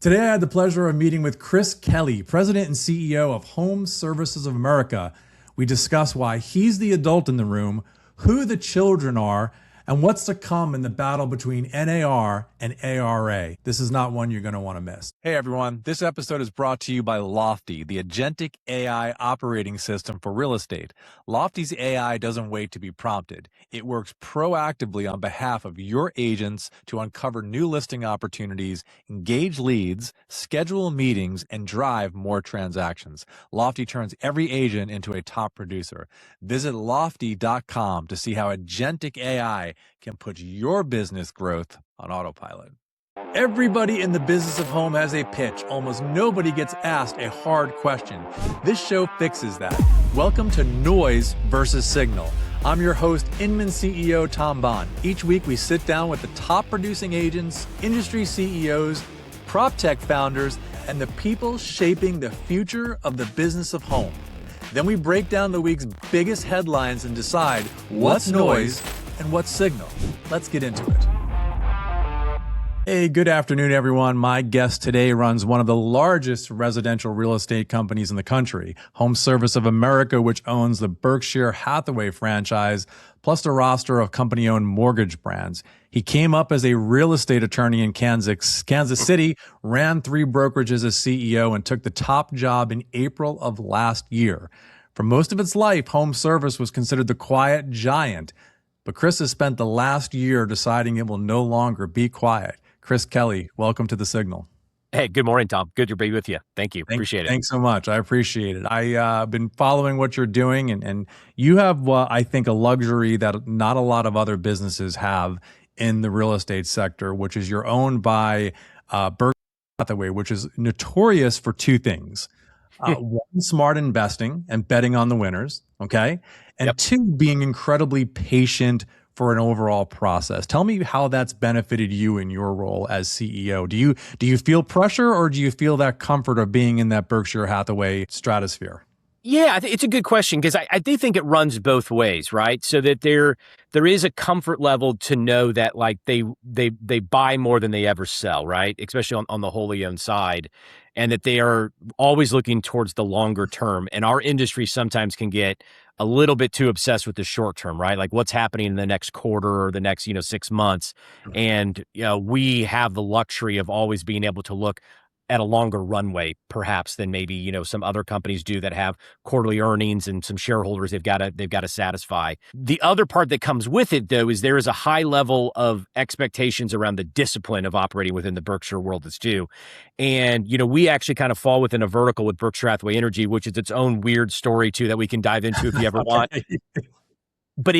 Today, I had the pleasure of meeting with Chris Kelly, President and CEO of HomeServices of America. We discuss why he's the adult in the room, who the children are, and what's to come in the battle between NAR and ARA. This is not one you're going to want to miss. Hey, everyone. This episode is brought to you by Lofty, the agentic AI operating system for real estate. Lofty's AI doesn't wait to be prompted. It works proactively on behalf of your agents to uncover new listing opportunities, engage leads, schedule meetings, and drive more transactions. Lofty turns every agent into a top producer. Visit lofty.com to see how agentic AI can put your business growth on autopilot. Everybody in the business of home has a pitch. Almost nobody gets asked a hard question. This show fixes that. Welcome to Noise versus Signal. I'm your host, Inman CEO Tom Bohn. Each week we sit down with the top producing agents, industry CEOs, prop tech founders, and the people shaping the future of the business of home. Then we break down the week's biggest headlines and decide what's noise and what's signal. Let's get into it. Hey, good afternoon, everyone. My guest today runs one of the largest residential real estate companies in the country, HomeServices of America, which owns the Berkshire Hathaway franchise, plus a roster of company-owned mortgage brands. He came up as a real estate attorney in Kansas City, ran 3 brokerages as CEO, and took the top job in April of last year. For most of its life, HomeService was considered the quiet giant, but Chris has spent the last year deciding it will no longer be quiet. Chris Kelly, welcome to The Signal. Hey, good morning, Tom. Good to be with you. Thank you. Appreciate it. Thanks so much. I appreciate it. I've been following what you're doing, and you have, I think, a luxury that not a lot of other businesses have in the real estate sector, which is you're owned by Berkshire Hathaway, which is notorious for 2 things. One, smart investing and betting on the winners, okay? And Yep. 2, being incredibly patient for an overall process. Tell me how that's benefited you in your role as CEO. Do you feel pressure, or do you feel that comfort of being in that Berkshire Hathaway stratosphere? Yeah, I think it's a good question because I do think it runs both ways, right? So that there is a comfort level to know that like they buy more than they ever sell, right? Especially on the wholly owned side, and that they are always looking towards the longer term. And our industry sometimes can get a little bit too obsessed with the short term, right? Like what's happening in the next quarter or the next 6 months, and we have the luxury of always being able to look at a longer runway, perhaps, than maybe some other companies do that have quarterly earnings and some shareholders they've got to satisfy. The other part that comes with it, though, is there is a high level of expectations around the discipline of operating within the Berkshire world that's due. And we actually kind of fall within a vertical with Berkshire Hathaway Energy, which is its own weird story too that we can dive into if you ever want. But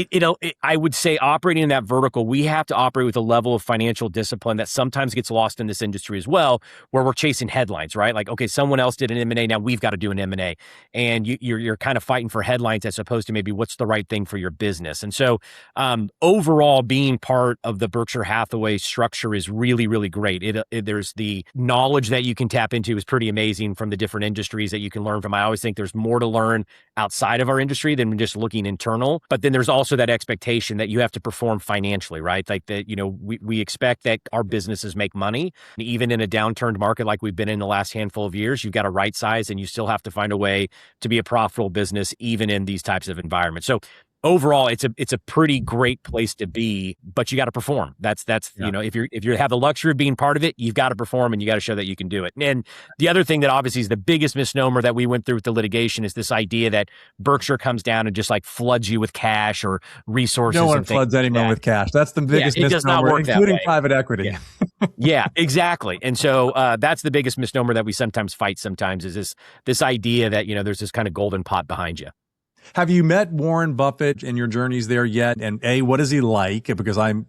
I would say operating in that vertical, we have to operate with a level of financial discipline that sometimes gets lost in this industry as well, where we're chasing headlines, right? Like, okay, someone else did an M&A, now we've got to do an M&A. And you're kind of fighting for headlines as opposed to maybe what's the right thing for your business. And so overall, being part of the Berkshire Hathaway structure is really, really great. There's the knowledge that you can tap into is pretty amazing from the different industries that you can learn from. I always think there's more to learn outside of our industry than just looking internal. But then there's also that expectation that you have to perform financially, right? Like that, we expect that our businesses make money. Even in a downturned market like we've been in the last handful of years, you've got to right size and you still have to find a way to be a profitable business, even in these types of environments. So overall, it's a pretty great place to be, but you got to perform. That's if you have the luxury of being part of it, you've got to perform and you got to show that you can do it. And the other thing that obviously is the biggest misnomer that we went through with the litigation is this idea that Berkshire comes down and just like floods you with cash or resources. No one floods anyone with cash. That's the biggest misnomer, does not work including that way. Private equity. Yeah, exactly. And so that's the biggest misnomer that we sometimes fight is this idea that, there's this kind of golden pot behind you. Have you met Warren Buffett in your journeys there yet? And what is he like? Because I'm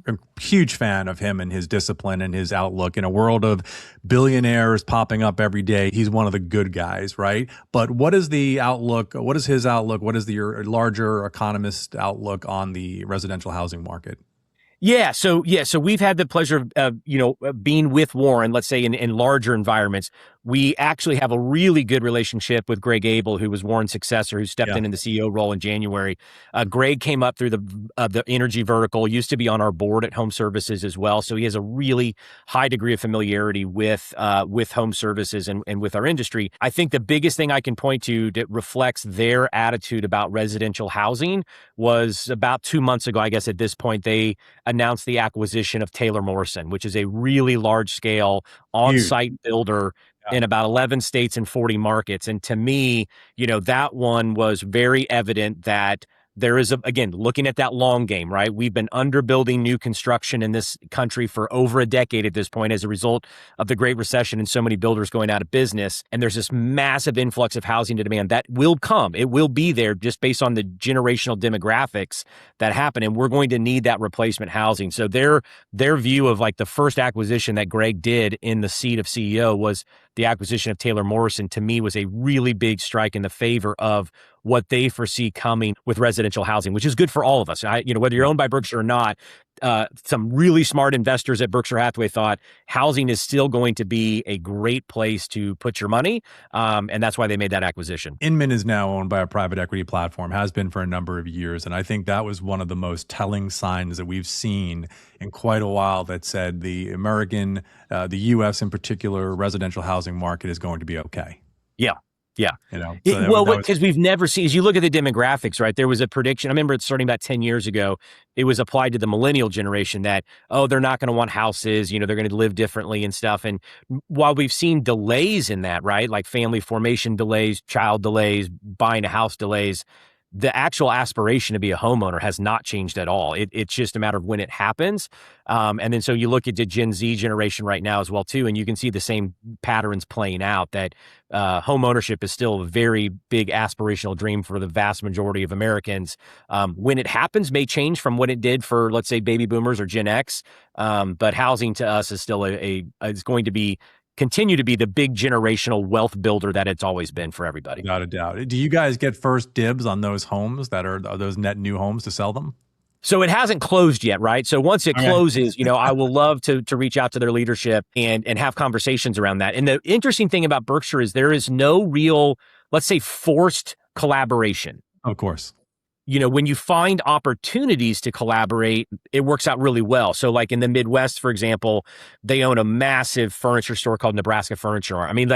a huge fan of him and his discipline and his outlook. In a world of billionaires popping up every day, he's one of the good guys, right? But what is the outlook? What is his outlook? What is your larger economist outlook on the residential housing market? Yeah. So we've had the pleasure of, being with Warren, let's say in larger environments. we actually have a really good relationship with Greg Abel, who was Warren's successor, who stepped in the CEO role in January. Greg came up through the energy vertical, used to be on our board at Home Services as well. So he has a really high degree of familiarity with home services and with our industry. I think the biggest thing I can point to that reflects their attitude about residential housing was about 2 months ago, I guess at this point, they announced the acquisition of Taylor Morrison, which is a really large-scale on-site builder in about 11 states and 40 markets. And to me, that one was very evident that there is, again, looking at that long game, right? We've been underbuilding new construction in this country for over a decade at this point as a result of the Great Recession and so many builders going out of business. And there's this massive influx of housing to demand that will come. It will be there just based on the generational demographics that happen. And we're going to need that replacement housing. So their view of like the first acquisition that Greg did in the seat of CEO was the acquisition of Taylor Morrison, to me, was a really big strike in the favor of what they foresee coming with residential housing, which is good for all of us. Whether you're owned by Berkshire or not, some really smart investors at Berkshire Hathaway thought housing is still going to be a great place to put your money. And that's why they made that acquisition. Inman is now owned by a private equity platform, has been for a number of years. And I think that was one of the most telling signs that we've seen in quite a while that said the American, the U.S. in particular, residential housing market is going to be okay. Yeah. Yeah. Because we've never seen, as you look at the demographics, right, there was a prediction. I remember it starting about 10 years ago. It was applied to the millennial generation that, they're not going to want houses, they're going to live differently and stuff. And while we've seen delays in that, right, like family formation delays, child delays, buying a house delays, the actual aspiration to be a homeowner has not changed at all. It's just a matter of when it happens. And then so you look at the Gen Z generation right now as well, too, and you can see the same patterns playing out that home ownership is still a very big aspirational dream for the vast majority of Americans. When it happens may change from what it did for, let's say, baby boomers or Gen X. But housing to us is still is going to continue to be the big generational wealth builder that it's always been for everybody. Without a doubt. Do you guys get first dibs on those homes that are those net new homes to sell them? So it hasn't closed yet, right? So once it closes, I will love to reach out to their leadership and have conversations around that. And the interesting thing about Berkshire is there is no real, let's say, forced collaboration. Of course. When you find opportunities to collaborate, it works out really well. So like in the Midwest, for example, they own a massive furniture store called Nebraska Furniture. I mean,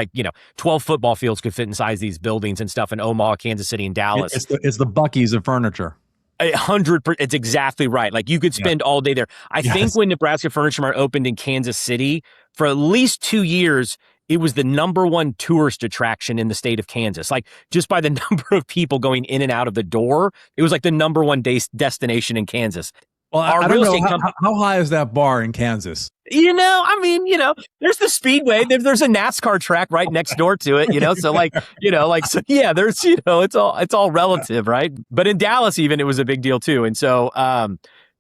12 football fields could fit inside these buildings and stuff in Omaha, Kansas City, and Dallas. It's the Buc-ee's of furniture. 100%. It's exactly right. Like you could spend all day there. I think when Nebraska Furniture Mart opened in Kansas City, for at least 2 years, it was the number one tourist attraction in the state of Kansas. Like just by the number of people going in and out of the door, it was like the number one destination in Kansas. Well, I don't know. How high is that bar in Kansas? There's the Speedway. There's a NASCAR track right next door to it, there's, it's all relative, right? But in Dallas, even, it was a big deal too. And so,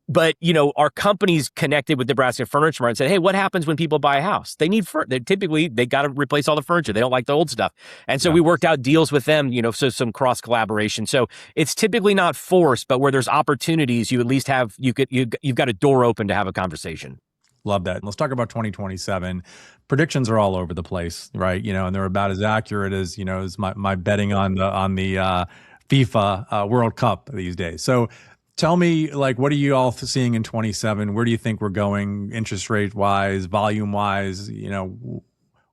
but our companies connected with Nebraska Furniture Mart and said, hey, what happens when people buy a house? They got to replace all the furniture. They don't like the old stuff. And so we worked out deals with them, so some cross collaboration. So it's typically not forced, but where there's opportunities, you at least have, you've got a door open to have a conversation. Love that. Let's talk about 2027. Predictions are all over the place, right? And they're about as accurate as, as my betting on the FIFA World Cup these days. So tell me, what are you all seeing in 27? Where do you think we're going interest rate wise, volume wise?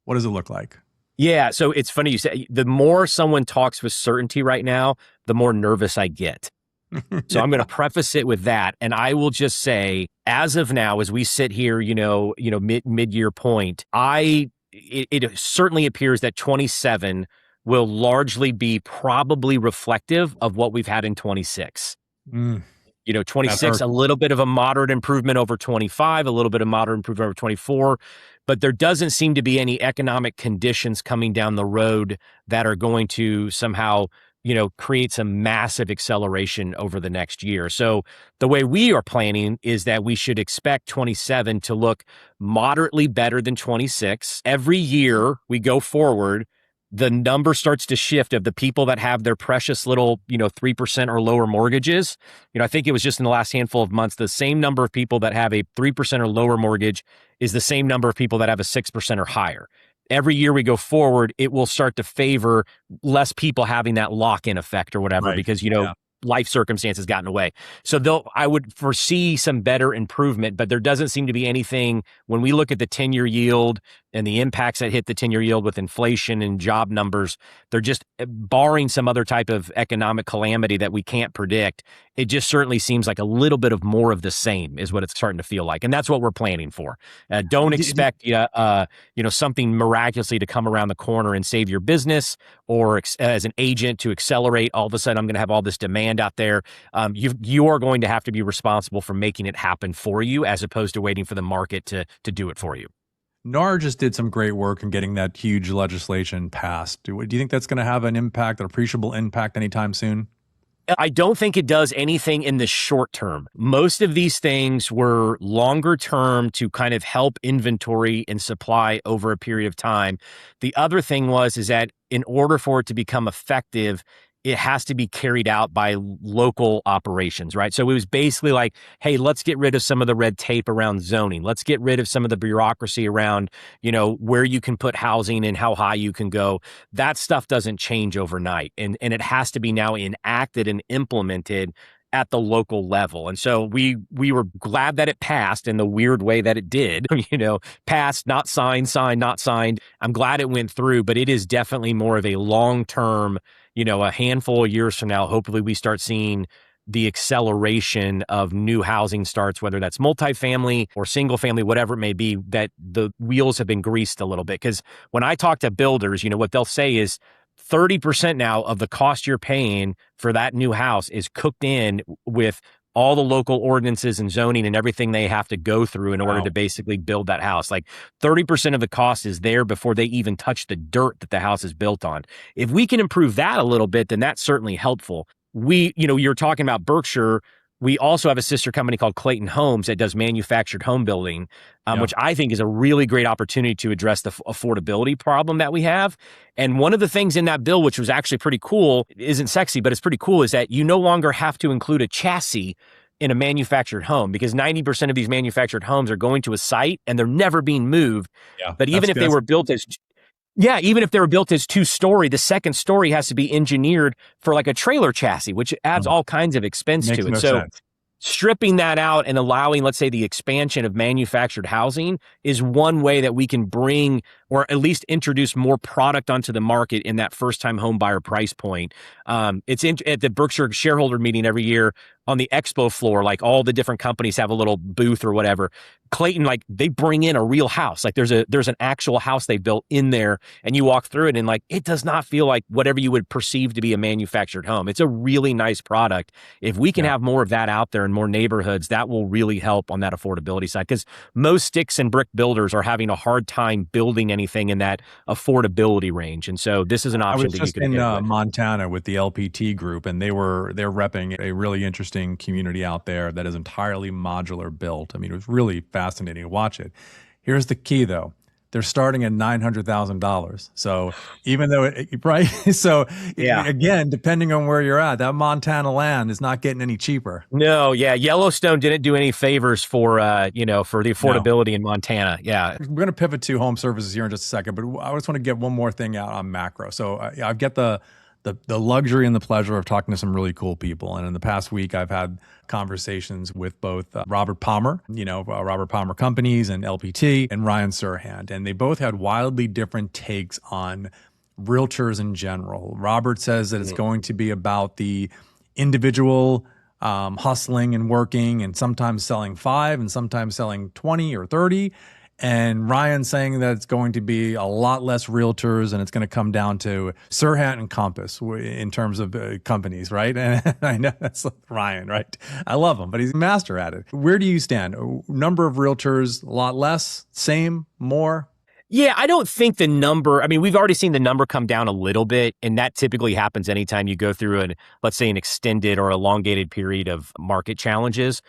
What does it look like? Yeah. So it's funny you say, the more someone talks with certainty right now, the more nervous I get. So I'm going to preface it with that. And I will just say, as of now, as we sit here, mid-year point, it certainly appears that 27 will largely be probably reflective of what we've had in 26. 26, a little bit of a moderate improvement over 25, a little bit of moderate improvement over 24, but there doesn't seem to be any economic conditions coming down the road that are going to somehow create some massive acceleration over the next year. So the way we are planning is that we should expect 27 to look moderately better than 26. Every year we go forward, the number starts to shift of the people that have their precious little, 3% or lower mortgages. I think it was just in the last handful of months, the same number of people that have a 3% or lower mortgage is the same number of people that have a 6% or higher. every year we go forward, it will start to favor less people having that lock-in effect or whatever, Right. because, Yeah. life circumstances got in the way. So I would foresee some better improvement, but there doesn't seem to be anything when we look at the 10-year yield and the impacts that hit the 10-year yield with inflation and job numbers. They're just barring some other type of economic calamity that we can't predict. It just certainly seems like a little bit of more of the same is what it's starting to feel like. And that's what we're planning for. Don't expect something miraculously to come around the corner and save your business, or as an agent to accelerate. All of a sudden, I'm going to have all this demand out there. You are going to have to be responsible for making it happen for you, as opposed to waiting for the market to do it for you. NAR just did some great work in getting that huge legislation passed. Do you think that's going to have an impact, an appreciable impact anytime soon? I don't think it does anything in the short term. Most of these things were longer term to kind of help inventory and supply over a period of time. The other thing is that in order for it to become effective, it has to be carried out by local operations, right? So it was basically like, hey, let's get rid of some of the red tape around zoning. Let's get rid of some of the bureaucracy around, where you can put housing and how high you can go. That stuff doesn't change overnight. And it has to be now enacted and implemented at the local level. And so we were glad that it passed in the weird way that it did, passed, not signed, signed, not signed. I'm glad it went through, but it is definitely more of a long-term, a handful of years from now, hopefully we start seeing the acceleration of new housing starts, whether that's multifamily or single family, whatever it may be, that the wheels have been greased a little bit. Because when I talk to builders, what they'll say is 30% now of the cost you're paying for that new house is cooked in with all the local ordinances and zoning and everything they have to go through in order to basically build that house. Like 30% of the cost is there before they even touch the dirt that the house is built on. If we can improve that a little bit, then that's certainly helpful. You're talking about Berkshire. We also have a sister company called Clayton Homes that does manufactured home building, which I think is a really great opportunity to address the affordability problem that we have. And one of the things in that bill, which was actually pretty cool, isn't sexy, but it's pretty cool, is that you no longer have to include a chassis in a manufactured home, because 90% of these manufactured homes are going to a site and they're never being moved. Yeah, but even if they were built as even if they were built as 2-story, the second story has to be engineered for like a trailer chassis, which adds all kinds of expense to it. No So sense. stripping that out and allowing, let's say, the expansion of manufactured housing is one way that we can bring, or at least introduce, more product onto the market in that first-time home buyer price point. It's at the Berkshire shareholder meeting every year on the expo floor, like all the different companies have a little booth or whatever. Clayton, like, they bring in a real house. Like there's an actual house they built in there, and you walk through it and like, it does not feel like whatever you would perceive to be a manufactured home. It's a really nice product. If we can have more of that out there in more neighborhoods, that will really help on that affordability side, because most sticks and brick builders are having a hard time building anything in that affordability range. And so this is an option that you just can in get with. Montana with the LPT group, and they're repping a really interesting community out there that is entirely modular built. I mean, it was really fascinating to watch it. Here's the key, though. They're starting at $900,000. So even though, again, depending on where you're at, that Montana land is not getting any cheaper. No, yeah. Yellowstone didn't do any favors for the affordability in Montana. Yeah. We're going to pivot to home services here in just a second, but I just want to get one more thing out on macro. So I've got the luxury and the pleasure of talking to some really cool people. And in the past week, I've had conversations with both Robert Palmer, Robert Palmer Companies and LPT, and Ryan Serhant. And they both had wildly different takes on realtors in general. Robert says that it's going to be about the individual hustling and working, and sometimes selling 5 and sometimes selling 20 or 30. And Ryan saying that it's going to be a lot less realtors, and it's going to come down to Serhant and Compass in terms of companies, right? And I know that's Ryan, right? I love him, but he's a master at it. Where do you stand? Number of realtors, a lot less, same, more? Yeah, I don't think the number, we've already seen the number come down a little bit, and that typically happens anytime you go through let's say an extended or elongated period of market challenges.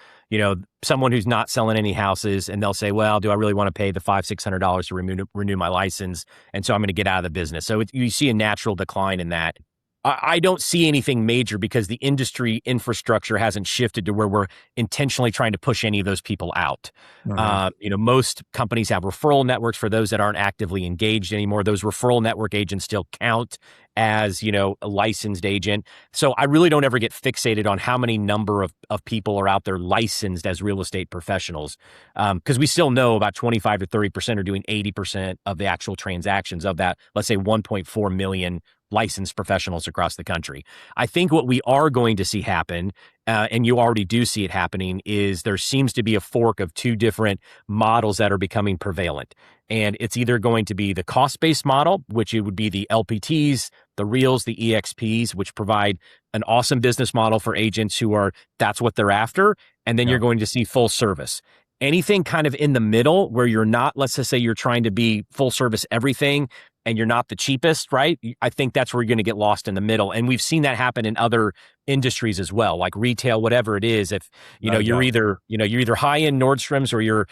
Someone who's not selling any houses, and they'll say, well, do I really want to pay the $500-$600 to renew my license? And so I'm going to get out of the business. So you see a natural decline in that. I don't see anything major because the industry infrastructure hasn't shifted to where we're intentionally trying to push any of those people out. Mhm. Most companies have referral networks for those that aren't actively engaged anymore. Those referral network agents still count as, a licensed agent. So I really don't ever get fixated on how many number of people are out there licensed as real estate professionals. Because we still know about 25 to 30% are doing 80% of the actual transactions of that, let's say 1.4 million licensed professionals across the country. I think what we are going to see happen, and you already do see it happening, is there seems to be a fork of two different models that are becoming prevalent. And it's either going to be the cost-based model, which it would be the LPTs, the Reals, the EXPs, which provide an awesome business model for agents that's what they're after. And then Yeah. you're going to see full service. Anything kind of in the middle where you're not, let's just say you're trying to be full service everything and you're not the cheapest, right? I think that's where you're going to get lost in the middle. And we've seen that happen in other industries as well, like retail, whatever it is. If, you're Yeah. either high-end Nordstrom's or you're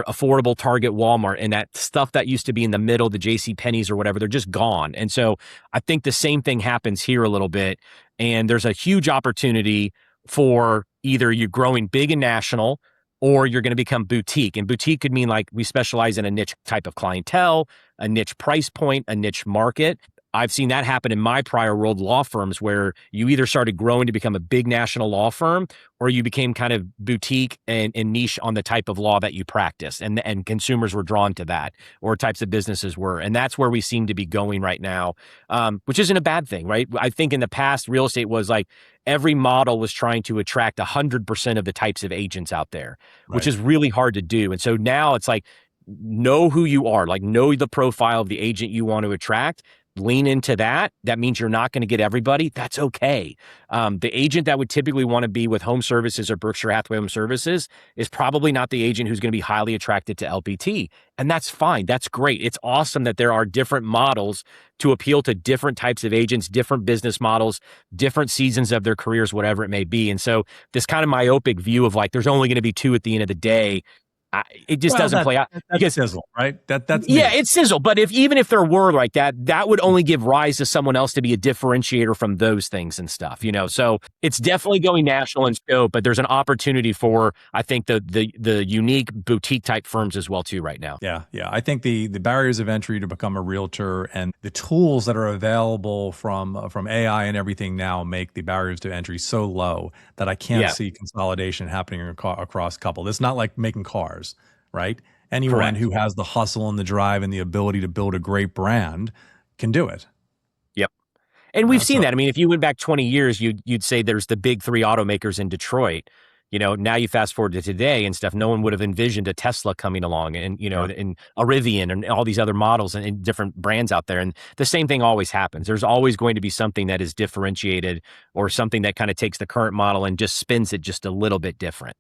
affordable Target, Walmart, and that stuff that used to be in the middle, the J.C. Penney's or whatever, they're just gone. And so I think the same thing happens here a little bit. And there's a huge opportunity for either you growing big and national, or you're going to become boutique. And boutique could mean like we specialize in a niche type of clientele, a niche price point, a niche market. I've seen that happen in my prior world law firms where you either started growing to become a big national law firm or you became kind of boutique and niche on the type of law that you practice. And consumers were drawn to that, or types of businesses were. And that's where we seem to be going right now, which isn't a bad thing, right? I think in the past, real estate was like every model was trying to attract 100% of the types of agents out there, which Right. is really hard to do. And so now it's like, know who you are, like know the profile of the agent you want to attract, lean into that. That means you're not going to get everybody. That's okay. The agent that would typically want to be with Home Services or Berkshire Hathaway Home Services is probably not the agent who's going to be highly attracted to LPT. And that's fine. That's great. It's awesome that there are different models to appeal to different types of agents, different business models, different seasons of their careers, whatever it may be. And so this kind of myopic view of like, there's only going to be two at the end of the day, it just Well, doesn't play out that's because sizzle, right? That's yeah, new. it's sizzle. But even if there were like that, that would only give rise to someone else to be a differentiator from those things and stuff, So it's definitely going national in scope, but there's an opportunity for, I think, the unique boutique type firms as well too right now. Yeah, yeah. I think the barriers of entry to become a realtor and the tools that are available from AI and everything now make the barriers to entry so low that I can't Yeah, see consolidation happening across couple. It's not like making cars, right? Anyone correct. who has the hustle and the drive and the ability to build a great brand can do it. Yep. And we've seen So that. I mean, if you went back 20 years, you'd say there's the big three automakers in Detroit. Now you fast forward to today and stuff, no one would have envisioned a Tesla coming along and, yeah. and a Rivian and all these other models and different brands out there. And the same thing always happens. There's always going to be something that is differentiated or something that kind of takes the current model and just spins it just a little bit different.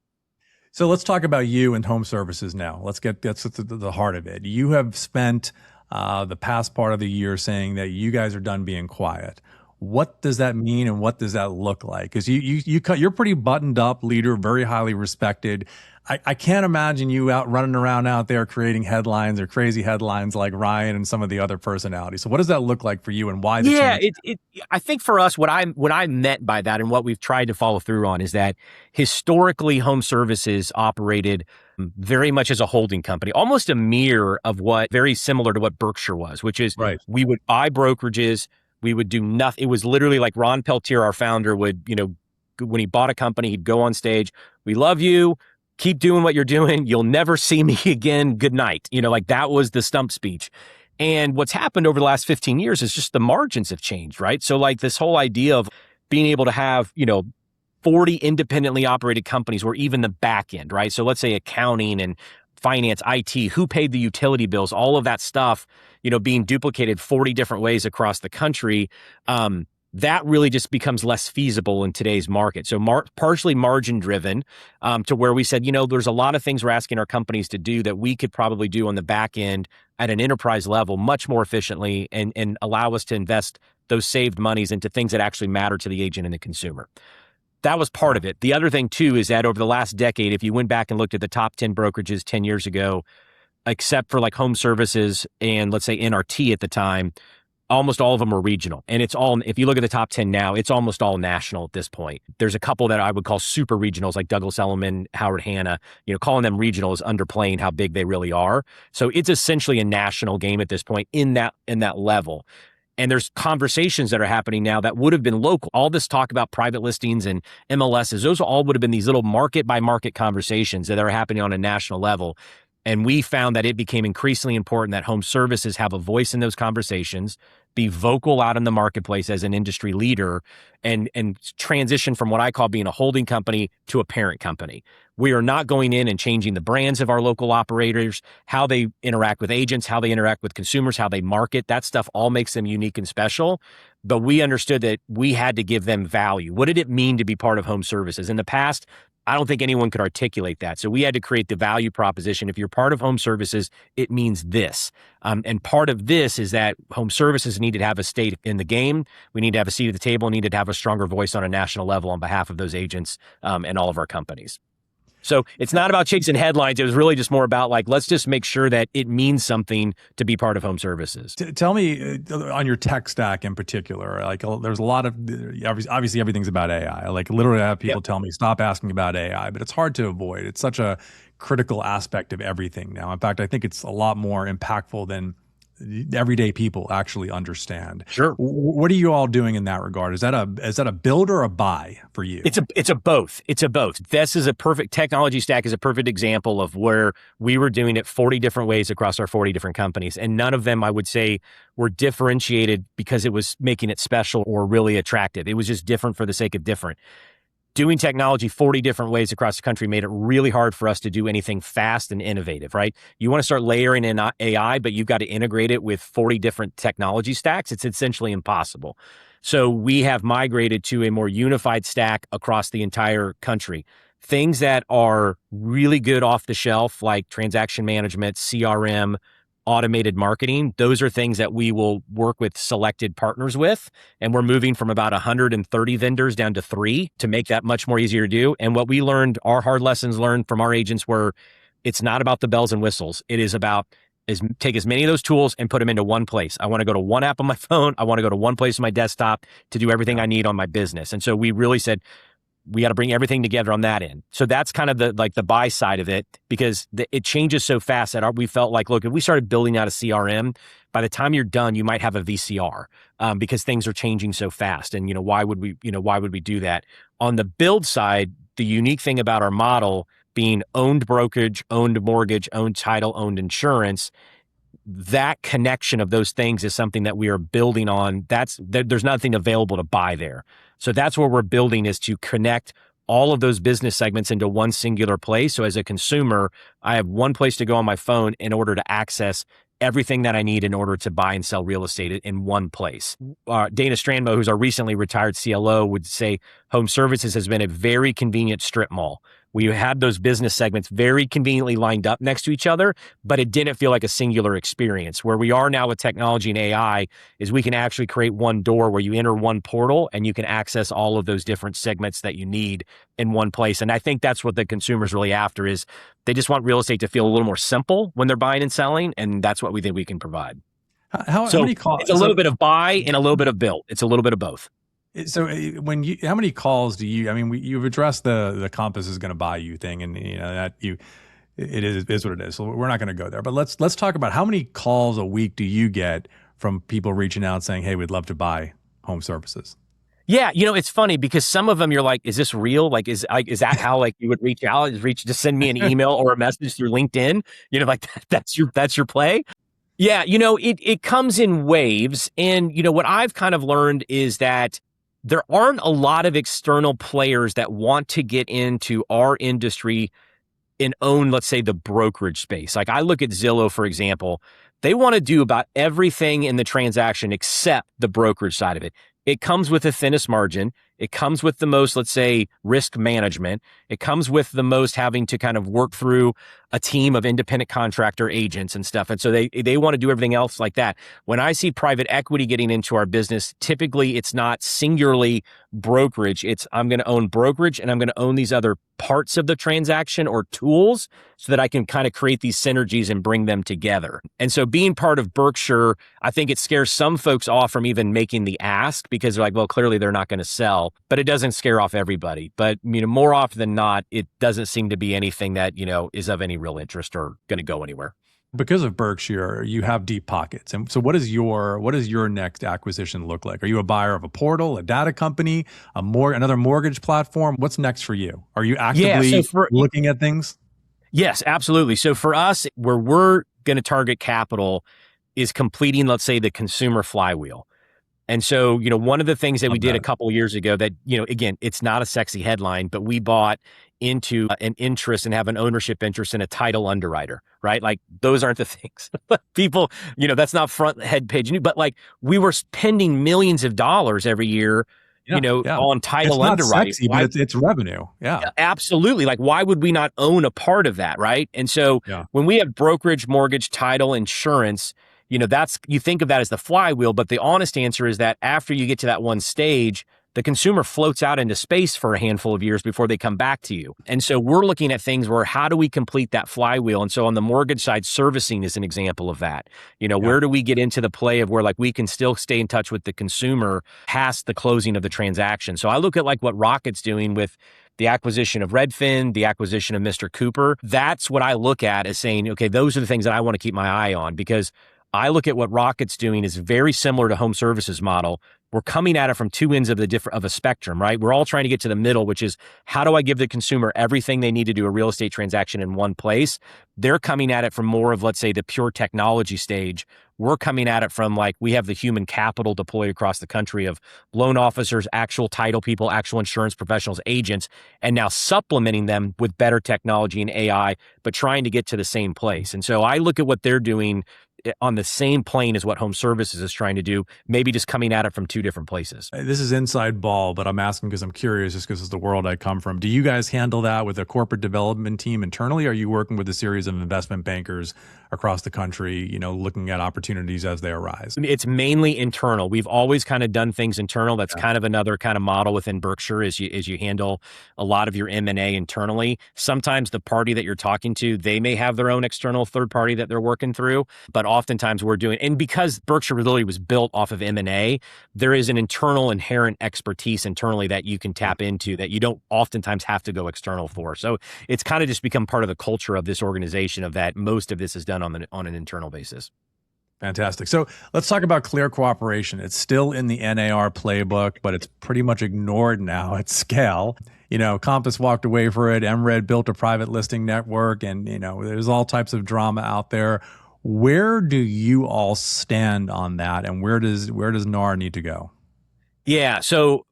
So let's talk about you and home services now. Let's get to the heart of it. You have spent the past part of the year saying that you guys are done being quiet. What does that mean, and what does that look like? Because you're pretty buttoned up leader, very highly respected. I can't imagine you out running around out there creating headlines or crazy headlines like Ryan and some of the other personalities. So what does that look like for you, and why the Yeah, change? I think for us, what I meant by that and what we've tried to follow through on is that historically home services operated very much as a holding company, almost a mirror of very similar to what Berkshire was, which is Right. we would buy brokerages, we would do nothing. It was literally like Ron Peltier, our founder, would, when he bought a company, he'd go on stage, "We love you. Keep doing what you're doing. You'll never see me again. Good night." Like that was the stump speech. And what's happened over the last 15 years is just the margins have changed, right? So like this whole idea of being able to have, 40 independently operated companies or even the back end, right? So let's say accounting and finance, IT, who paid the utility bills, all of that stuff, being duplicated 40 different ways across the country. That really just becomes less feasible in today's market. So partially margin driven to where we said, there's a lot of things we're asking our companies to do that we could probably do on the back end at an enterprise level much more efficiently and allow us to invest those saved monies into things that actually matter to the agent and the consumer. That was part Yeah. of it. The other thing too is that over the last decade, if you went back and looked at the top 10 brokerages 10 years ago, except for like Home Services and let's say NRT at the time, almost all of them are regional. And it's all, if you look at the top 10 now, it's almost all national at this point. There's a couple that I would call super regionals, like Douglas Elliman, Howard Hanna. Calling them regional is underplaying how big they really are. So it's essentially a national game at this point in that level. And there's conversations that are happening now that would have been local. All this talk about private listings and MLSs, those all would have been these little market by market conversations that are happening on a national level. And we found that it became increasingly important that home services have a voice in those conversations, be vocal out in the marketplace as an industry leader, and transition from what I call being a holding company to a parent company. We are not going in and changing the brands of our local operators, how they interact with agents, how they interact with consumers, how they market. That stuff all makes them unique and special. But we understood that we had to give them value. What did it mean to be part of home services? In the past, I don't think anyone could articulate that. So we had to create the value proposition. If you're part of home services, it means this. And part of this is that home services needed to have a stake in the game. We need to have a seat at the table, needed to have a stronger voice on a national level on behalf of those agents and all of our companies. So it's not about chasing headlines. It was really just more about let's just make sure that it means something to be part of home services. Tell me on your tech stack in particular, there's a lot of, obviously everything's about AI. Literally I have people tell me, stop asking about AI, but it's hard to avoid. It's such a critical aspect of everything now. In fact, I think it's a lot more impactful than everyday people actually understand. Sure. What are you all doing in that regard? Is that a build or a buy for you? It's a both. It's a both. This is a perfect technology stack is a perfect example of where we were doing it 40 different ways across our 40 different companies. And none of them, I would say, were differentiated because it was making it special or really attractive. It was just different for the sake of different. Doing technology 40 different ways across the country made it really hard for us to do anything fast and innovative, right? You want to start layering in AI, but you've got to integrate it with 40 different technology stacks. It's essentially impossible. So we have migrated to a more unified stack across the entire country. Things that are really good off the shelf, like transaction management, CRM, automated marketing, those are things that we will work with selected partners with. And we're moving from about 130 vendors down to 3 to make that much more easier to do. And what we learned, our hard lessons learned from our agents were, it's not about the bells and whistles. It is about take as many of those tools and put them into one place. I want to go to one app on my phone. I want to go to one place on my desktop to do everything I need on my business. And so we really said, we got to bring everything together on that end. So that's kind of the buy side of it, because it changes so fast that we felt like, look, if we started building out a CRM, by the time you're done, you might have a VCR because things are changing so fast. And why would we do that? On the build side, the unique thing about our model being owned brokerage, owned mortgage, owned title, owned insurance, that connection of those things is something that we are building on. There's nothing available to buy there. So that's what we're building, is to connect all of those business segments into one singular place. So as a consumer, I have one place to go on my phone in order to access everything that I need in order to buy and sell real estate in one place. Dana Strandmo, who's our recently retired CLO, would say home services has been a very convenient strip mall. We had those business segments very conveniently lined up next to each other, but it didn't feel like a singular experience. Where we are now with technology and AI is we can actually create one door where you enter one portal and you can access all of those different segments that you need in one place. And I think that's what the consumer's really after, is they just want real estate to feel a little more simple when they're buying and selling. And that's what we think we can provide. How many calls? It's a little bit of buy and a little bit of build. It's a little bit of both. So how many calls do you, you've addressed the Compass is going to buy you thing, and that it is what it is. So we're not going to go there, but let's talk about how many calls a week do you get from people reaching out saying, hey, we'd love to buy home services? Yeah, it's funny because some of them you're like, is this real? Is that how you would reach out? Just send me an email or a message through LinkedIn? That's your play. Yeah, it comes in waves. And what I've kind of learned is that there aren't a lot of external players that want to get into our industry and own, let's say, the brokerage space. I look at Zillow, for example. They want to do about everything in the transaction except the brokerage side of it. It comes with the thinnest margin. It comes with the most, let's say, risk management. It comes with the most having to kind of work through a team of independent contractor agents and stuff. And so they want to do everything else like that. When I see private equity getting into our business, typically it's not singularly brokerage. It's I'm going to own brokerage and I'm going to own these other parts of the transaction or tools so that I can kind of create these synergies and bring them together. And so being part of Berkshire, I think it scares some folks off from even making the ask because they're like, well, clearly they're not going to sell, but it doesn't scare off everybody. But, more often than not, it doesn't seem to be anything that, is of any real interest or going to go anywhere. Because of Berkshire, you have deep pockets. And so what does your next acquisition look like? Are you a buyer of a portal, a data company, another mortgage platform? What's next for you? Are you actively looking at things? Yes, absolutely. So for us, where we're going to target capital is completing, let's say, the consumer flywheel. And so, one of the things that we did a couple of years ago that, again, it's not a sexy headline, but we bought into an interest and have an ownership interest in a title underwriter, right? Like those aren't the things people, that's not front head page news, but like we were spending millions of dollars every year, on title underwriting. It's not sexy, but it's revenue. Yeah, absolutely. Like why would we not own a part of that, right? And so when we have brokerage, mortgage, title, insurance, you think of that as the flywheel, but the honest answer is that after you get to that one stage, the consumer floats out into space for a handful of years before they come back to you. And so we're looking at things where how do we complete that flywheel? And so on the mortgage side, servicing is an example of that. Where do we get into the play of where like we can still stay in touch with the consumer past the closing of the transaction? So I look at like what Rocket's doing with the acquisition of Redfin, the acquisition of Mr. Cooper. That's what I look at as saying, okay, those are the things that I want to keep my eye on because I look at what Rocket's doing is very similar to HomeServices model. We're coming at it from two ends of a spectrum, right? We're all trying to get to the middle, which is how do I give the consumer everything they need to do a real estate transaction in one place? They're coming at it from more of, let's say, the pure technology stage. We're coming at it from like we have the human capital deployed across the country of loan officers, actual title people, actual insurance professionals, agents, and now supplementing them with better technology and AI, but trying to get to the same place. And so I look at what they're doing on the same plane as what HomeServices is trying to do, maybe just coming at it from two different places. This is inside ball, but I'm asking because I'm curious, just because it's the world I come from. Do you guys handle that with a corporate development team internally? Or are you working with a series of investment bankers across the country, looking at opportunities as they arise? It's mainly internal. We've always kind of done things internal. That's kind of another kind of model within Berkshire is you handle a lot of your M&A internally. Sometimes the party that you're talking to, they may have their own external third party that they're working through, but oftentimes we're doing, and because Berkshire really was built off of M&A, there is an internal inherent expertise internally that you can tap into that you don't oftentimes have to go external for. So it's kind of just become part of the culture of this organization of that most of this is done on an internal basis. Fantastic. So let's talk about clear cooperation. It's still in the NAR playbook, but it's pretty much ignored now at scale. Compass walked away for it. MRED built a private listing network, and there's all types of drama out there. Where do you all stand on that, and where does NAR need to go? Yeah, so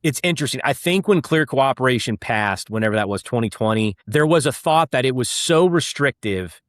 it's interesting. I think when clear cooperation passed, whenever that was 2020, there was a thought that it was so restrictive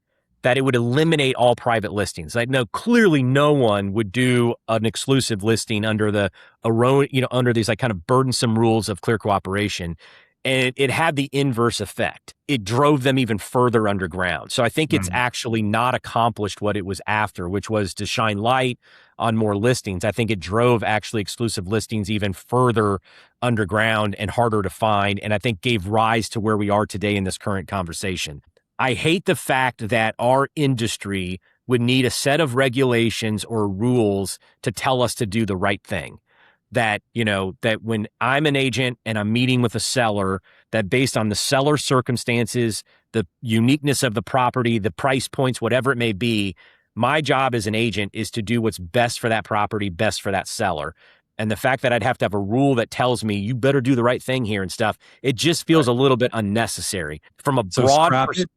that it would eliminate all private listings. Like, no, clearly no one would do an exclusive listing under under these like kind of burdensome rules of clear cooperation. And it had the inverse effect. It drove them even further underground. So I think it's actually not accomplished what it was after, which was to shine light on more listings. I think it drove actually exclusive listings even further underground and harder to find. And I think gave rise to where we are today in this current conversation. I hate the fact that our industry would need a set of regulations or rules to tell us to do the right thing. That when I'm an agent and I'm meeting with a seller, that based on the seller's circumstances, the uniqueness of the property, the price points, whatever it may be, my job as an agent is to do what's best for that property, best for that seller. And the fact that I'd have to have a rule that tells me you better do the right thing here and stuff, it just feels a little bit unnecessary from a broad perspective.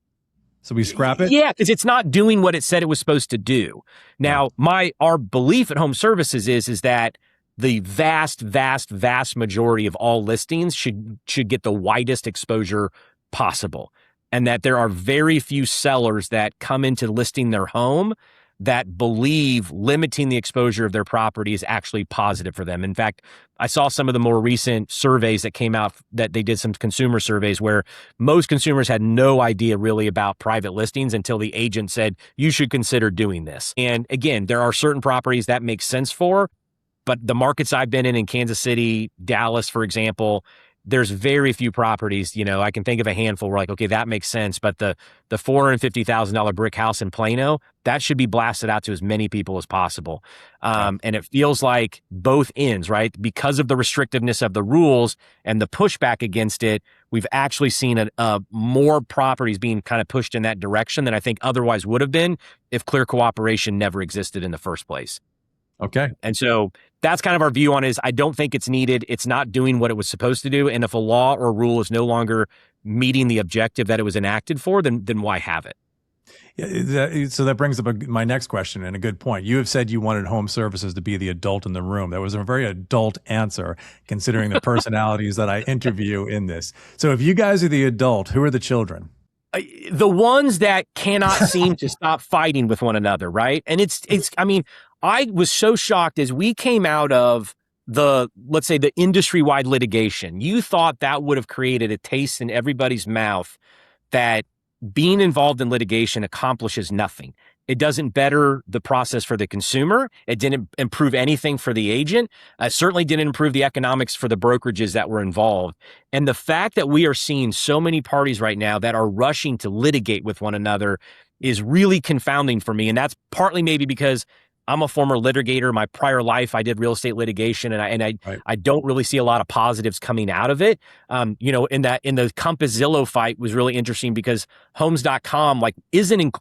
So we scrap it? Yeah, because it's not doing what it said it was supposed to do. Now, our belief at HomeServices is that the vast majority of all listings should get the widest exposure possible. And that there are very few sellers that come into listing their home that believe limiting the exposure of their property is actually positive for them. In fact, I saw some of the more recent surveys that came out that they did some consumer surveys where most consumers had no idea really about private listings until the agent said, you should consider doing this. And again, there are certain properties that make sense for, but the markets I've been in Kansas City, Dallas, for example, there's very few properties, I can think of a handful where like, okay, that makes sense. But the $450,000 brick house in Plano, that should be blasted out to as many people as possible. And it feels like both ends, right? Because of the restrictiveness of the rules and the pushback against it, we've actually seen more properties being kind of pushed in that direction than I think otherwise would have been if clear cooperation never existed in the first place. Okay. And so that's kind of our view on it is I don't think it's needed. It's not doing what it was supposed to do. And if a law or rule is no longer meeting the objective that it was enacted for, then why have it? Yeah, so that brings up my next question and a good point. You have said you wanted Home Services to be the adult in the room. That was a very adult answer considering the personalities that I interview in this. So if you guys are the adult, who are the children? The ones that cannot seem to stop fighting with one another, right? And I was so shocked as we came out of let's say the industry-wide litigation. You thought that would have created a taste in everybody's mouth that being involved in litigation accomplishes nothing. It doesn't better the process for the consumer. It didn't improve anything for the agent. Certainly didn't improve the economics for the brokerages that were involved. And the fact that we are seeing so many parties right now that are rushing to litigate with one another is really confounding for me. And that's partly maybe because I'm a former litigator. My prior life, I did real estate litigation, and I don't really see a lot of positives coming out of it. In the Compass Zillow fight was really interesting because Homes.com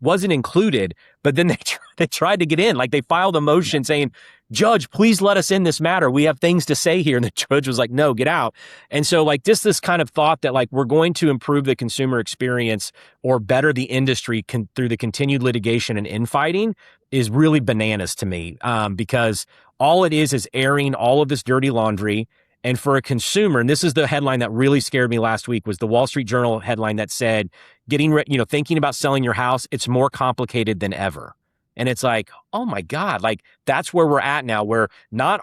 wasn't included, but then they tried to get in. Like they filed a motion saying, "Judge, please let us in this matter. We have things to say here." And the judge was like, "No, get out." And so like just this kind of thought that like we're going to improve the consumer experience or better the industry through the continued litigation and infighting is really bananas to me, because all it is airing all of this dirty laundry. And for a consumer, and this is the headline that really scared me last week, was the Wall Street Journal headline that said, thinking about selling your house, it's more complicated than ever. And it's like, oh my God, like that's where we're at now. Where not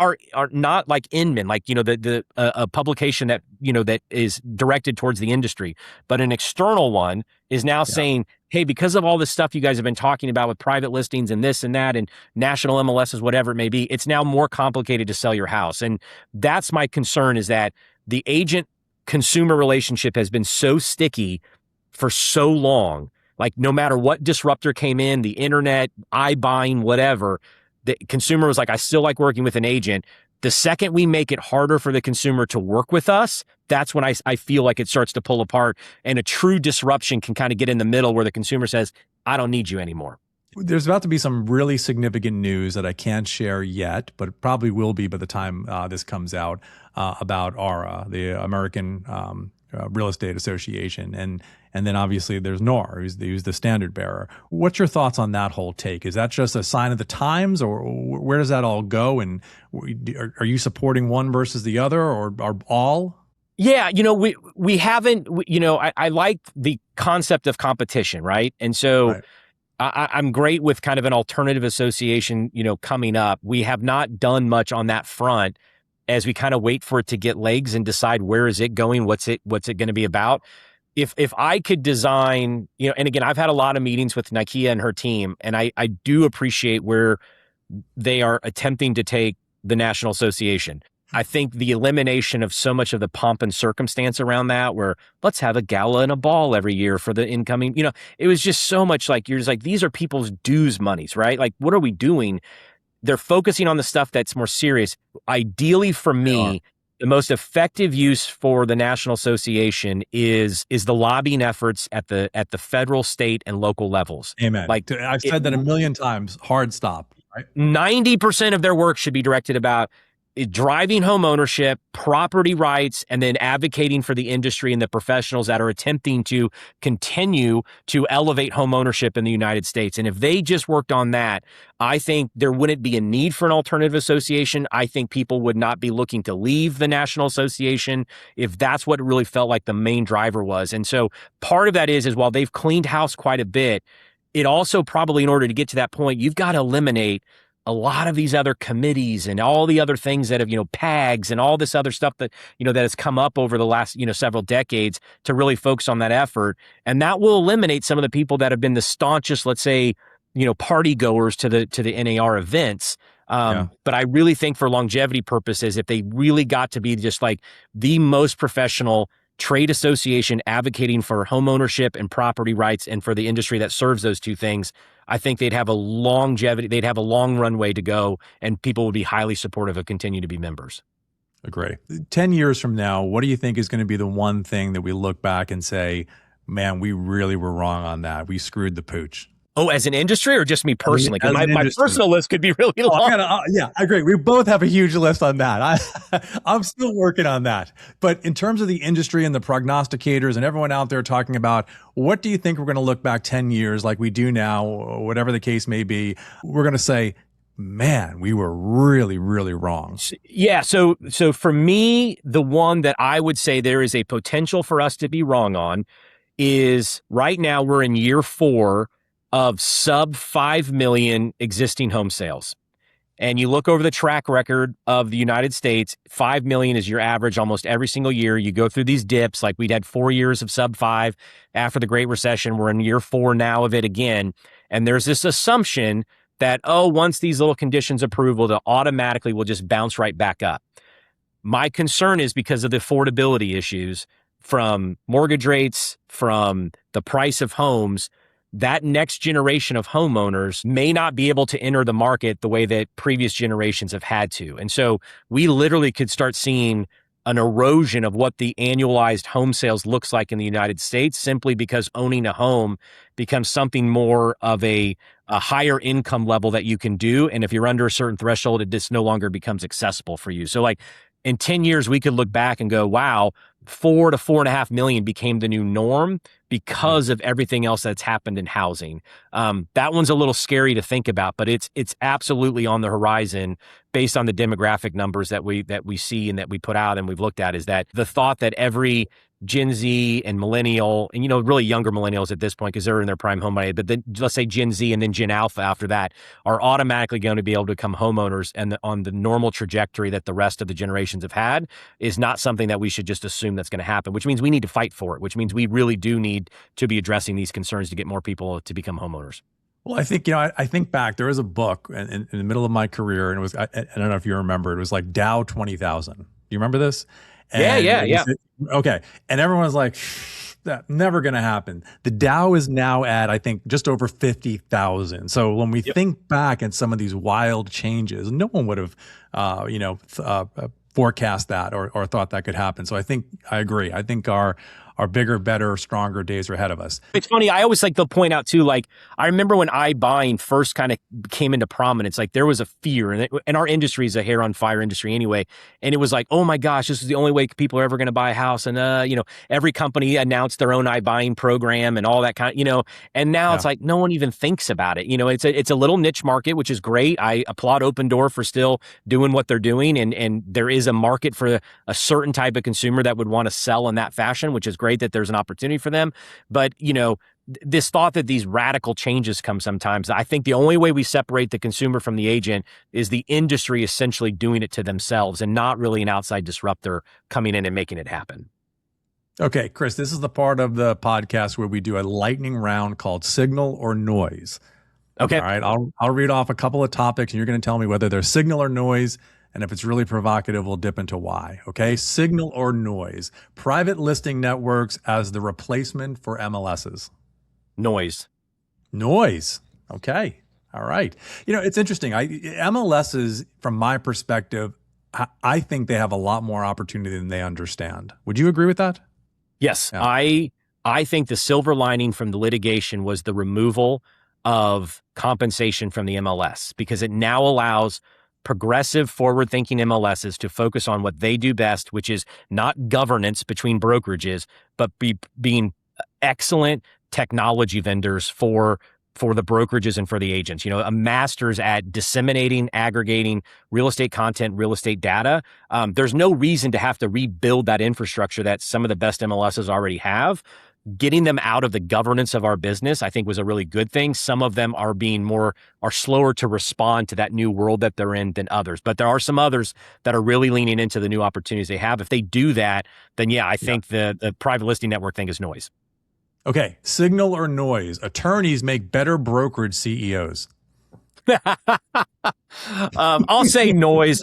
like Inman, like a publication that that is directed towards the industry, but an external one is now saying, hey, because of all this stuff you guys have been talking about with private listings and this and that and national MLSs, whatever it may be, it's now more complicated to sell your house. And that's my concern, is that the agent consumer relationship has been so sticky for so long. Like no matter what disruptor came in, the internet, iBuying, whatever, the consumer was like, I still like working with an agent. The second we make it harder for the consumer to work with us, that's when I feel like it starts to pull apart, and a true disruption can kind of get in the middle where the consumer says, I don't need you anymore. There's about to be some really significant news that I can't share yet, but it probably will be by the time this comes out, about ARA, the American Real Estate Association. And then obviously there's NAR, who's the standard bearer. What's your thoughts on that whole take? Is that just a sign of the times, or where does that all go? And are you supporting one versus the other, or are all? Yeah, we haven't, I like the concept of competition, right? And so right. I'm great with kind of an alternative association, coming up. We have not done much on that front as we kind of wait for it to get legs and decide where is it going, what's it going to be about. If I could design, and again, I've had a lot of meetings with Nakia and her team, and I do appreciate where they are attempting to take the National Association. I think the elimination of so much of the pomp and circumstance around that, where let's have a gala and a ball every year for the incoming, it was just so much like, you're just like, these are people's dues monies, right? Like, what are we doing? They're focusing on the stuff that's more serious. Ideally for me, the most effective use for the National Association is the lobbying efforts at the federal, state, and local levels. Amen. Like I've said that a million times, hard stop, right? 90% of their work should be directed about driving home ownership, property rights, and then advocating for the industry and the professionals that are attempting to continue to elevate home ownership in the United States. And if they just worked on that, I think there wouldn't be a need for an alternative association. I think people would not be looking to leave the National Association if that's what it really felt like the main driver was. And so part of that is while they've cleaned house quite a bit, it also probably, in order to get to that point, you've got to eliminate a lot of these other committees and all the other things that have, PAGs and all this other stuff that, that has come up over the last, several decades to really focus on that effort. And that will eliminate some of the people that have been the staunchest, let's say, party goers to the NAR events. But I really think for longevity purposes, if they really got to be just like the most professional trade association advocating for home ownership and property rights and for the industry that serves those two things, I think they'd have a they'd have a long runway to go, and people would be highly supportive of continue to be members. Agree. 10 years from now, what do you think is going to be the one thing that we look back and say, man, we really were wrong on that. We screwed the pooch. Oh, as an industry or just me personally? Because my personal list could be really long. I agree. We both have a huge list on that. I'm still working on that. But in terms of the industry and the prognosticators and everyone out there talking about, what do you think we're going to look back 10 years like we do now, or whatever the case may be, we're going to say, man, we were really, really wrong. Yeah. So for me, the one that I would say there is a potential for us to be wrong on is right now we're in year 4 of sub 5 million existing home sales. And you look over the track record of the United States, 5 million is your average almost every single year. You go through these dips, like we'd had 4 years of sub 5 after the Great Recession. We're in year 4 now of it again. And there's this assumption that, once these little conditions approve, it automatically will just bounce right back up. My concern is because of the affordability issues from mortgage rates, from the price of homes, that next generation of homeowners may not be able to enter the market the way that previous generations have had to. And so we literally could start seeing an erosion of what the annualized home sales looks like in the United States, simply because owning a home becomes something more of a higher income level that you can do. And if you're under a certain threshold, it just no longer becomes accessible for you. So like in 10 years, we could look back and go, wow, 4 to 4.5 million became the new norm because of everything else that's happened in housing. That one's a little scary to think about, but it's absolutely on the horizon based on the demographic numbers that we see and that we put out and we've looked at. Is that the thought that every Gen Z and millennial, and really younger millennials at this point because they're in their prime home money, but then let's say Gen Z and then Gen Alpha after that are automatically going to be able to become homeowners, and on the normal trajectory that the rest of the generations have had is not something that we should just assume that's going to happen, which means we need to fight for it, which means we really do need to be addressing these concerns to get more people to become homeowners. Well, I think, I think back, there was a book in the middle of my career, and it was, I don't know if you remember, it was like Dow 20,000. Do you remember this? And Yeah. Okay. And everyone was like, that's never going to happen. The Dow is now at, I think, just over 50,000. So when we think back at some of these wild changes, no one would have, forecast that or thought that could happen. So I agree. I think our bigger, better, stronger days are ahead of us. It's funny. I always like to point out too, like I remember when iBuying first kind of came into prominence, like there was a fear, and our industry is a hair on fire industry anyway. And it was like, oh my gosh, this is the only way people are ever going to buy a house. And, every company announced their own iBuying program and all that and now it's like, no one even thinks about it. It's a little niche market, which is great. I applaud Open Door for still doing what they're doing. And there is a market for a certain type of consumer that would want to sell in that fashion, which is great that there's an opportunity for them. But, this thought that these radical changes come sometimes, I think the only way we separate the consumer from the agent is the industry essentially doing it to themselves and not really an outside disruptor coming in and making it happen. Okay, Chris, this is the part of the podcast where we do a lightning round called Signal or Noise. Okay. All right, I'll read off a couple of topics and you're going to tell me whether they're signal or noise. And if it's really provocative, we'll dip into why. Okay, signal or noise. Private listing networks as the replacement for MLSs. Noise. Okay. All right. It's interesting. MLSs, from my perspective, I think they have a lot more opportunity than they understand. Would you agree with that? Yes. Yeah. I think the silver lining from the litigation was the removal of compensation from the MLS, because it now allows progressive, forward-thinking MLSs to focus on what they do best, which is not governance between brokerages, but being excellent technology vendors for the brokerages and for the agents. A master's at disseminating, aggregating real estate content, real estate data. There's no reason to have to rebuild that infrastructure that some of the best MLSs already have. getting them out of the governance of our business, I think was a really good thing. Some of them are slower to respond to that new world that they're in than others. But there are some others that are really leaning into the new opportunities they have. If they do that, then I think the private listing network thing is noise. Okay, signal or noise? Attorneys make better brokerage CEOs. I'll say noise.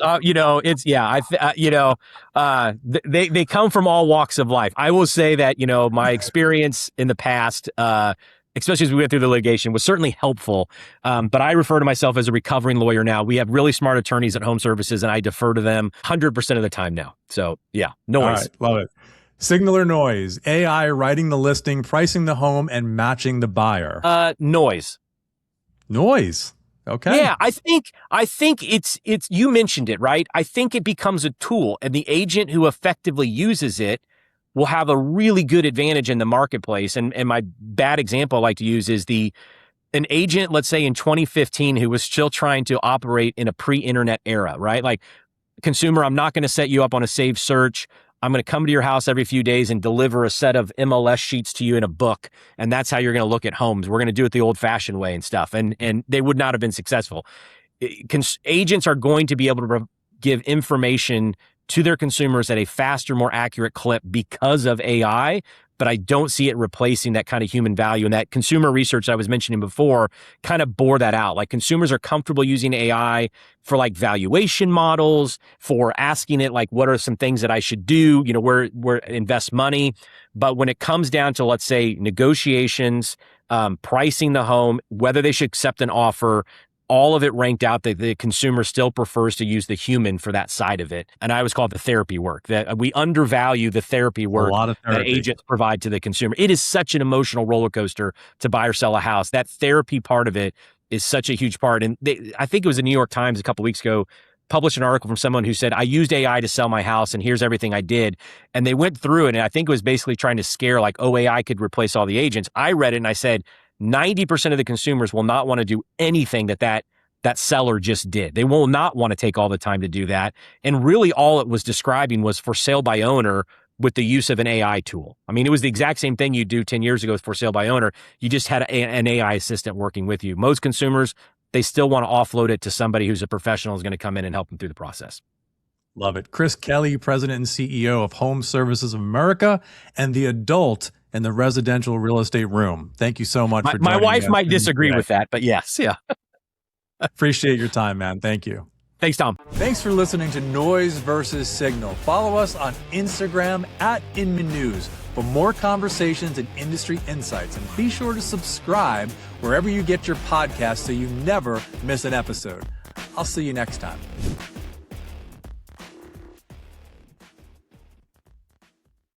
They come from all walks of life. I will say that my experience in the past, especially as we went through the litigation, was certainly helpful. But I refer to myself as a recovering lawyer now. We have really smart attorneys at Home Services, and I defer to them 100% of the time now. So noise. All right, love it. Signal or noise? AI writing the listing, pricing the home, and matching the buyer. Noise. Noise. Okay. Yeah, I think it's you mentioned it, right? I think it becomes a tool, and the agent who effectively uses it will have a really good advantage in the marketplace. And my bad example I like to use is an agent, let's say in 2015, who was still trying to operate in a pre-internet era, right? Like, consumer, I'm not going to set you up on a saved search. I'm going to come to your house every few days and deliver a set of MLS sheets to you in a book. And that's how you're going to look at homes. We're going to do it the old fashioned way and stuff. And they would not have been successful. Agents are going to be able to give information to their consumers at a faster, more accurate clip because of AI. But I don't see it replacing that kind of human value. And that consumer research I was mentioning before kind of bore that out. Like, consumers are comfortable using AI for like valuation models, for asking it like, what are some things that I should do, where invest money. But when it comes down to, let's say, negotiations, pricing the home, whether they should accept an offer, all of it ranked out that the consumer still prefers to use the human for that side of it. And I always call it the therapy work, that we undervalue the therapy work that agents provide to the consumer. It is such an emotional roller coaster to buy or sell a house. That therapy part of it is such a huge part. And I think it was the New York Times a couple of weeks ago, published an article from someone who said, I used AI to sell my house and here's everything I did. And they went through it, and I think it was basically trying to scare like, oh, AI could replace all the agents. I read it and I said, 90% of the consumers will not want to do anything that seller just did. They will not want to take all the time to do that. And really all it was describing was for sale by owner with the use of an AI tool. I mean, it was the exact same thing you do 10 years ago for sale by owner. You just had an AI assistant working with you. Most consumers, they still want to offload it to somebody who's a professional, is going to come in and help them through the process. Love it. Chris Kelly, President and CEO of Home Services of America, and the adult in the residential real estate room. Thank you so much for joining us. My wife might disagree with that, but yes, yeah. Appreciate your time, man. Thank you. Thanks, Tom. Thanks for listening to Noise versus Signal. Follow us on Instagram at Inman News for more conversations and industry insights. And be sure to subscribe wherever you get your podcasts so you never miss an episode. I'll see you next time.